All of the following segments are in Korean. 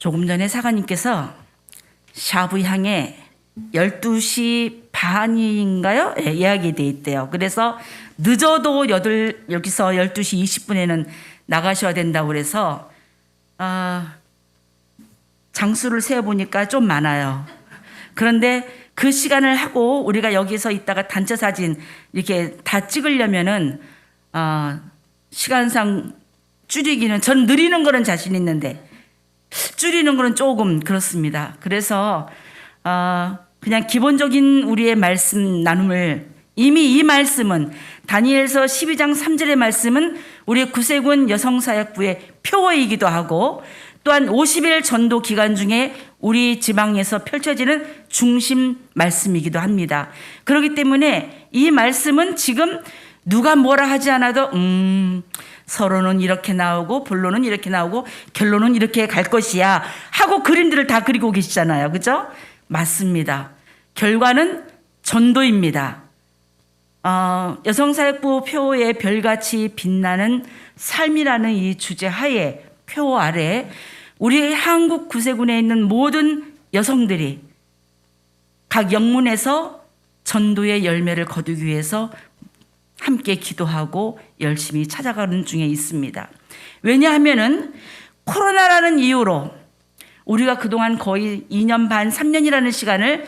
조금 전에 사관님께서 샤브 향에 12시 반인가요? 네, 예약이 돼 있대요. 그래서 늦어도 여기서 12시 20분에는 나가셔야 된다고 그래서 장수를 세어보니까 좀 많아요. 그런데 그 시간을 하고 우리가 여기서 있다가 단체 사진 이렇게 다 찍으려면은 시간상 줄이기는, 전 느리는 거는 자신 있는데 줄이는 거는 조금 그렇습니다. 그래서 그냥 기본적인 우리의 말씀 나눔을, 이미 이 말씀은 다니엘서 12장 3절의 말씀은 우리 구세군 여성사역부의 표어이기도 하고, 또한 50일 전도 기간 중에 우리 지방에서 펼쳐지는 중심 말씀이기도 합니다. 그렇기 때문에 이 말씀은 지금 누가 뭐라 하지 않아도 서론은 이렇게 나오고 본론은 이렇게 나오고 결론은 이렇게 갈 것이야 하고 그림들을 다 그리고 계시잖아요. 그죠? 맞습니다. 결과는 전도입니다. 여성사역부 표어의 별같이 빛나는 삶이라는 이 주제 하에, 표어 아래 우리 한국 구세군에 있는 모든 여성들이 각 영문에서 전도의 열매를 거두기 위해서 함께 기도하고 열심히 찾아가는 중에 있습니다. 왜냐하면은 코로나라는 이유로 우리가 그동안 거의 2년 반, 3년이라는 시간을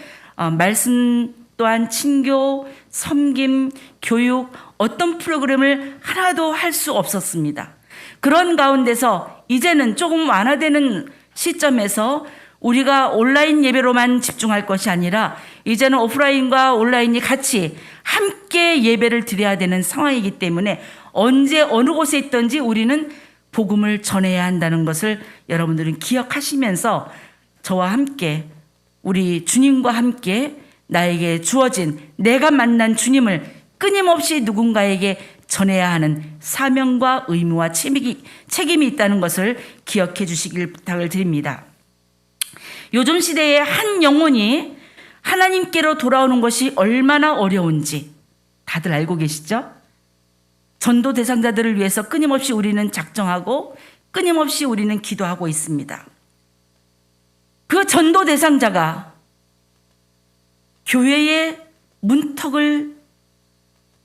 말씀 또한 친교, 섬김, 교육, 어떤 프로그램을 하나도 할 수 없었습니다. 그런 가운데서 이제는 조금 완화되는 시점에서 우리가 온라인 예배로만 집중할 것이 아니라 이제는 오프라인과 온라인이 같이 함께 예배를 드려야 되는 상황이기 때문에 언제 어느 곳에 있든지 우리는 복음을 전해야 한다는 것을 여러분들은 기억하시면서 저와 함께, 우리 주님과 함께 나에게 주어진, 내가 만난 주님을 끊임없이 누군가에게 전해야 하는 사명과 의무와 책임이 있다는 것을 기억해 주시길 부탁을 드립니다. 요즘 시대에 한 영혼이 하나님께로 돌아오는 것이 얼마나 어려운지 다들 알고 계시죠? 전도 대상자들을 위해서 끊임없이 우리는 작정하고 끊임없이 우리는 기도하고 있습니다. 그 전도 대상자가 교회의 문턱을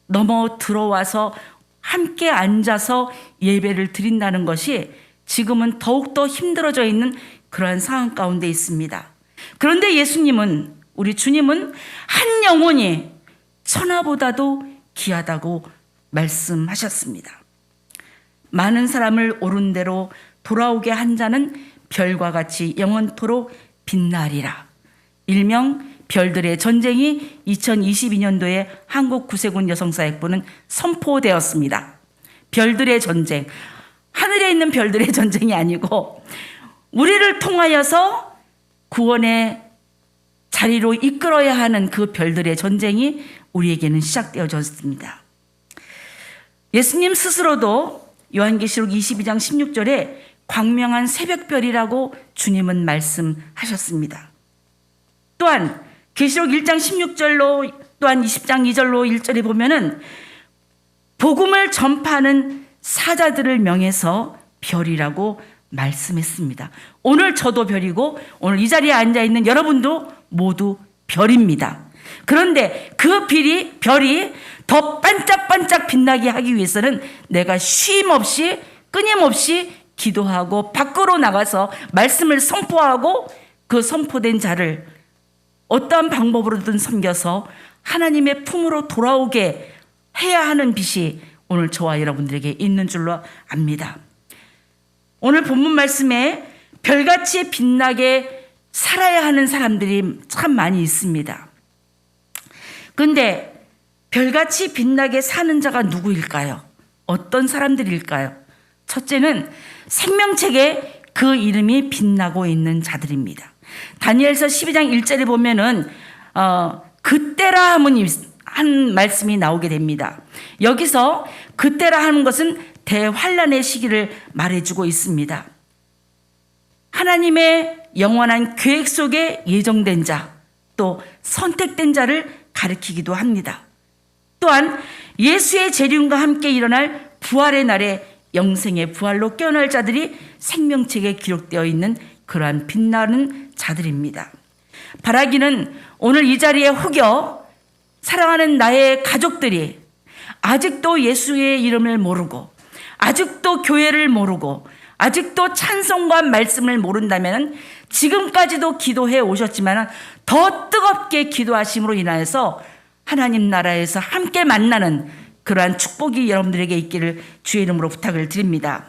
넘어 들어와서 함께 앉아서 예배를 드린다는 것이 지금은 더욱더 힘들어져 있는 그러한 상황 가운데 있습니다. 그런데 예수님은, 우리 주님은 한 영혼이 천하보다도 귀하다고 말씀하셨습니다. 많은 사람을 옳은 대로 돌아오게 한 자는 별과 같이 영원토록 빛나리라. 일명 별들의 전쟁이 2022년도에 한국 구세군 여성사역부는 선포되었습니다. 별들의 전쟁, 하늘에 있는 별들의 전쟁이 아니고 우리를 통하여서 구원의 자리로 이끌어야 하는 그 별들의 전쟁이 우리에게는 시작되어졌습니다. 예수님 스스로도 요한계시록 22장 16절에 광명한 새벽별이라고 주님은 말씀하셨습니다. 또한 계시록 1장 16절로 또한 20장 2절로 1절에 보면은 복음을 전파하는 사자들을 명해서 별이라고 말씀했습니다. 오늘 저도 별이고 오늘 이 자리에 앉아있는 여러분도 모두 별입니다. 그런데 그 별이 더 반짝반짝 빛나게 하기 위해서는 내가 쉼 없이 끊임없이 기도하고 밖으로 나가서 말씀을 선포하고 그 선포된 자를 어떠한 방법으로든 섬겨서 하나님의 품으로 돌아오게 해야 하는 빛이 오늘 저와 여러분들에게 있는 줄로 압니다. 오늘 본문 말씀에 별같이 빛나게 살아야 하는 사람들이 참 많이 있습니다. 그런데 별같이 빛나게 사는 자가 누구일까요? 어떤 사람들일까요? 첫째는 생명책에 그 이름이 빛나고 있는 자들입니다. 다니엘서 12장 1절에 보면은 그때라 한 말씀이 나오게 됩니다. 여기서 그때라 하는 것은 대환란의 시기를 말해주고 있습니다. 하나님의 영원한 계획 속에 예정된 자, 또 선택된 자를 가리키기도 합니다. 또한 예수의 재림과 함께 일어날 부활의 날에 영생의 부활로 깨어날 자들이 생명책에 기록되어 있는 그러한 빛나는 자들입니다. 바라기는 오늘 이 자리에 혹여 사랑하는 나의 가족들이 아직도 예수의 이름을 모르고 아직도 교회를 모르고 아직도 찬송과 말씀을 모른다면 지금까지도 기도해 오셨지만 더 뜨겁게 기도하심으로 인하여서 하나님 나라에서 함께 만나는 그러한 축복이 여러분들에게 있기를 주의 이름으로 부탁을 드립니다.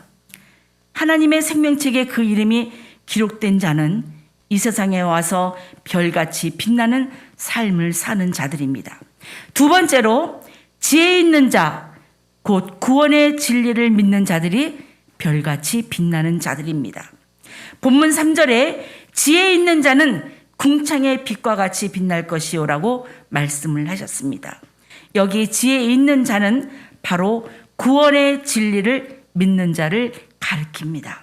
하나님의 생명책에 그 이름이 기록된 자는 이 세상에 와서 별같이 빛나는 삶을 사는 자들입니다. 두 번째로 지혜 있는 자, 곧 구원의 진리를 믿는 자들이 별같이 빛나는 자들입니다. 본문 3절에 지혜 있는 자는 궁창의 빛과 같이 빛날 것이요라고 말씀을 하셨습니다. 여기 지혜 있는 자는 바로 구원의 진리를 믿는 자를 가리킵니다.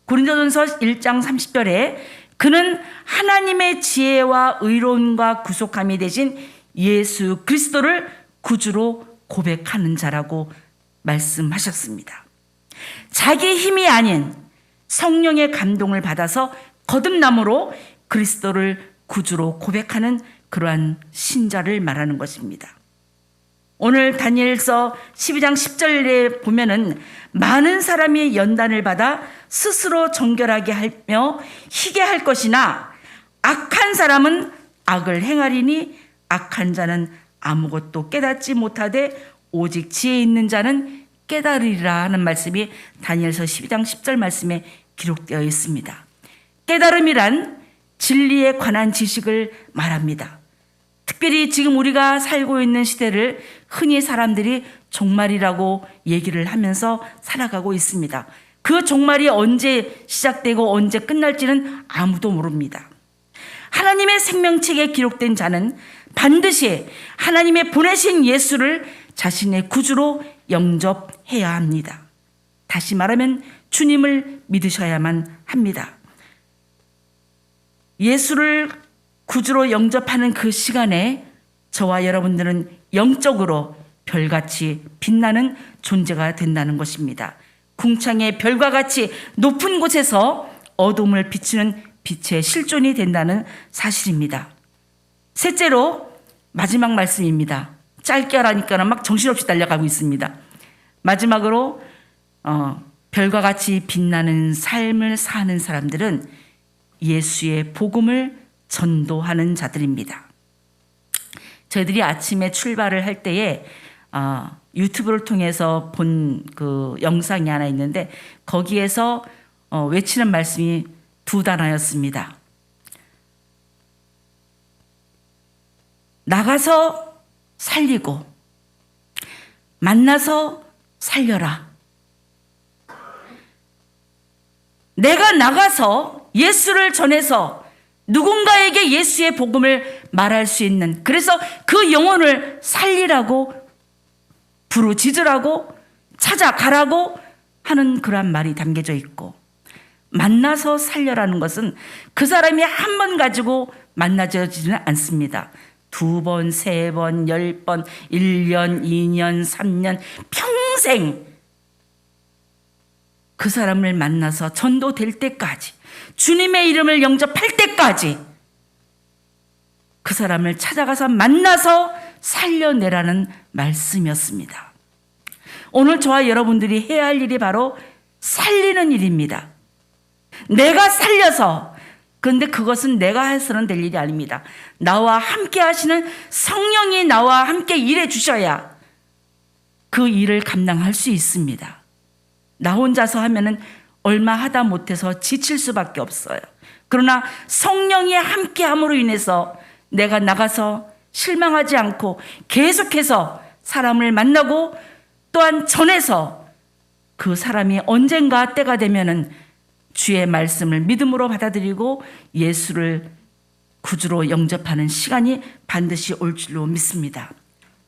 고린도전서 1장 30절에 그는 하나님의 지혜와 의로움과 구속함이 되신 예수 그리스도를 구주로 고백하는 자라고 말씀하셨습니다. 자기 힘이 아닌 성령의 감동을 받아서 거듭남으로 그리스도를 구주로 고백하는 그러한 신자를 말하는 것입니다. 오늘 다니엘서 12장 10절에 보면은 많은 사람이 연단을 받아 스스로 정결하게 하며 희게 할 것이나 악한 사람은 악을 행하리니 악한 자는 아무것도 깨닫지 못하되 오직 지혜 있는 자는 깨달으리라 하는 말씀이 다니엘서 12장 10절 말씀에 기록되어 있습니다. 깨달음이란 진리에 관한 지식을 말합니다. 특별히 지금 우리가 살고 있는 시대를 흔히 사람들이 종말이라고 얘기를 하면서 살아가고 있습니다. 그 종말이 언제 시작되고 언제 끝날지는 아무도 모릅니다. 하나님의 생명책에 기록된 자는 반드시 하나님의 보내신 예수를 자신의 구주로 영접해야 합니다. 다시 말하면 주님을 믿으셔야만 합니다. 예수를 구주로 영접하는 그 시간에 저와 여러분들은 영적으로 별같이 빛나는 존재가 된다는 것입니다. 궁창의 별과 같이 높은 곳에서 어둠을 비추는 빛의 실존이 된다는 사실입니다. 셋째로 마지막 말씀입니다. 짧게 하라니까 막 정신없이 달려가고 있습니다. 마지막으로 별과 같이 빛나는 삶을 사는 사람들은 예수의 복음을 전도하는 자들입니다. 저희들이 아침에 출발을 할 때에 유튜브를 통해서 본 그 영상이 하나 있는데 거기에서 외치는 말씀이 두 단어였습니다. 나가서 살리고 만나서 살려라. 내가 나가서 예수를 전해서 누군가에게 예수의 복음을 말할 수 있는, 그래서 그 영혼을 살리라고 부르짖으라고 찾아가라고 하는 그러한 말이 담겨져 있고, 만나서 살려라는 것은 그 사람이 한 번 가지고 만나지는 않습니다. 2번, 3번, 10번, 1년, 2년, 3년, 평생 그 사람을 만나서 전도될 때까지, 주님의 이름을 영접할 때까지 그 사람을 찾아가서 만나서 살려내라는 말씀이었습니다. 오늘 저와 여러분들이 해야 할 일이 바로 살리는 일입니다. 내가 살려서, 그런데 그것은 내가 해서는 될 일이 아닙니다. 나와 함께 하시는 성령이 나와 함께 일해 주셔야 그 일을 감당할 수 있습니다. 나 혼자서 하면은 얼마 하다 못해서 지칠 수밖에 없어요. 그러나 성령이 함께 함으로 인해서 내가 나가서 실망하지 않고 계속해서 사람을 만나고 또한 전해서 그 사람이 언젠가 때가 되면은 주의 말씀을 믿음으로 받아들이고 예수를 구주로 영접하는 시간이 반드시 올 줄로 믿습니다.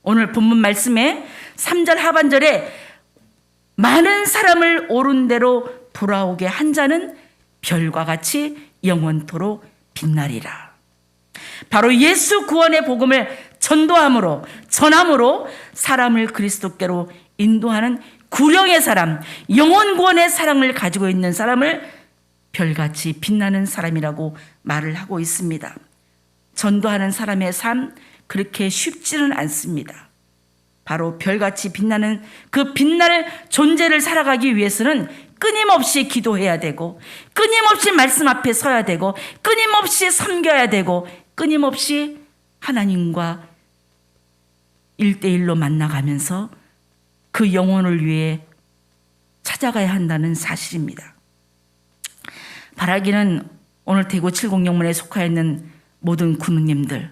오늘 본문 말씀에 3절 하반절에 많은 사람을 옳은 대로 돌아오게 한 자는 별과 같이 영원토록 빛나리라. 바로 예수 구원의 복음을 전도함으로, 전함으로 사람을 그리스도께로 인도하는 구령의 사람, 영원 구원의 사랑을 가지고 있는 사람을 별같이 빛나는 사람이라고 말을 하고 있습니다. 전도하는 사람의 삶 그렇게 쉽지는 않습니다. 바로 별같이 빛나는 그 빛날 존재를 살아가기 위해서는 끊임없이 기도해야 되고, 끊임없이 말씀 앞에 서야 되고, 끊임없이 섬겨야 되고, 끊임없이 하나님과 1대1로 만나가면서 그 영혼을 위해 찾아가야 한다는 사실입니다. 바라기는 오늘 대구 70영문에 속하 있는 모든 군우님들,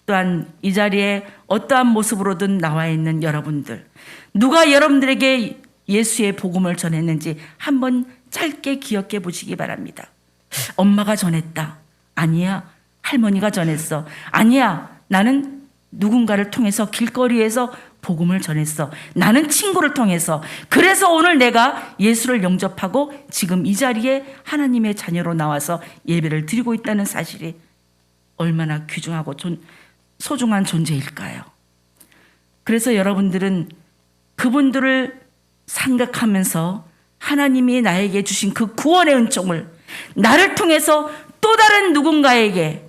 또한 이 자리에 어떠한 모습으로든 나와 있는 여러분들, 누가 여러분들에게 예수의 복음을 전했는지 한번 짧게 기억해 보시기 바랍니다. 엄마가 전했다. 아니야. 할머니가 전했어. 아니야. 나는 누군가를 통해서 길거리에서 복음을 전했어. 나는 친구를 통해서. 그래서 오늘 내가 예수를 영접하고 지금 이 자리에 하나님의 자녀로 나와서 예배를 드리고 있다는 사실이 얼마나 귀중하고 소중한 존재일까요? 그래서 여러분들은 그분들을 생각하면서 하나님이 나에게 주신 그 구원의 은총을 나를 통해서 또 다른 누군가에게,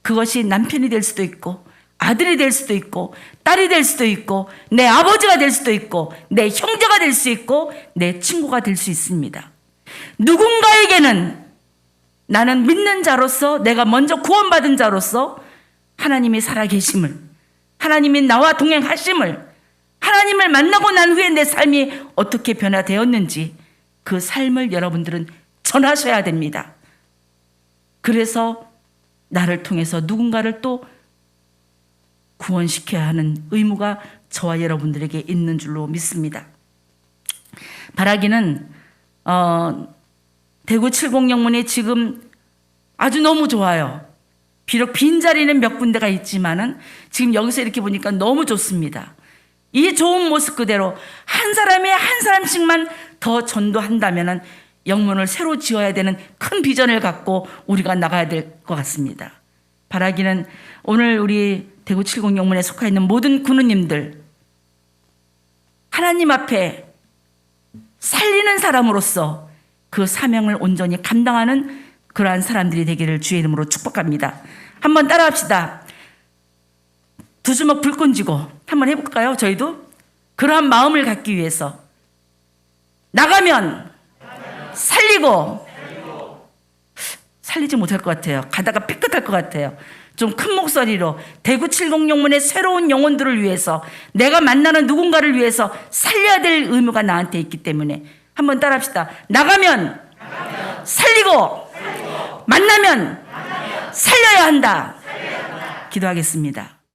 그것이 남편이 될 수도 있고 아들이 될 수도 있고 딸이 될 수도 있고 내 아버지가 될 수도 있고 내 형제가 될 수 있고 내 친구가 될 수 있습니다. 누군가에게는 나는 믿는 자로서, 내가 먼저 구원받은 자로서 하나님이 살아계심을, 하나님이 나와 동행하심을, 하나님을 만나고 난 후에 내 삶이 어떻게 변화되었는지 그 삶을 여러분들은 전하셔야 됩니다. 그래서 나를 통해서 누군가를 또 구원시켜야 하는 의무가 저와 여러분들에게 있는 줄로 믿습니다. 바라기는 대구 70영문이 지금 아주 너무 좋아요. 비록 빈자리는 몇 군데가 있지만은 지금 여기서 이렇게 보니까 너무 좋습니다. 이 좋은 모습 그대로 한 사람이 한 사람씩만 더 전도한다면은 영문을 새로 지어야 되는 큰 비전을 갖고 우리가 나가야 될 것 같습니다. 바라기는 오늘 우리 대구 70영문에 속하 있는 모든 군우님들, 하나님 앞에 살리는 사람으로서 그 사명을 온전히 감당하는 그러한 사람들이 되기를 주의 이름으로 축복합니다. 한번 따라합시다. 두 주먹 불끈 쥐고 한번 해볼까요? 저희도 그러한 마음을 갖기 위해서 나가면 살리고 살리지 못할 것 같아요. 가다가 삐끗할 것 같아요. 좀 큰 목소리로 대구 70영문의 새로운 영혼들을 위해서, 내가 만나는 누군가를 위해서 살려야 될 의무가 나한테 있기 때문에 한번 따라합시다. 나가면 살리고 만나면 살려야 한다. 기도하겠습니다.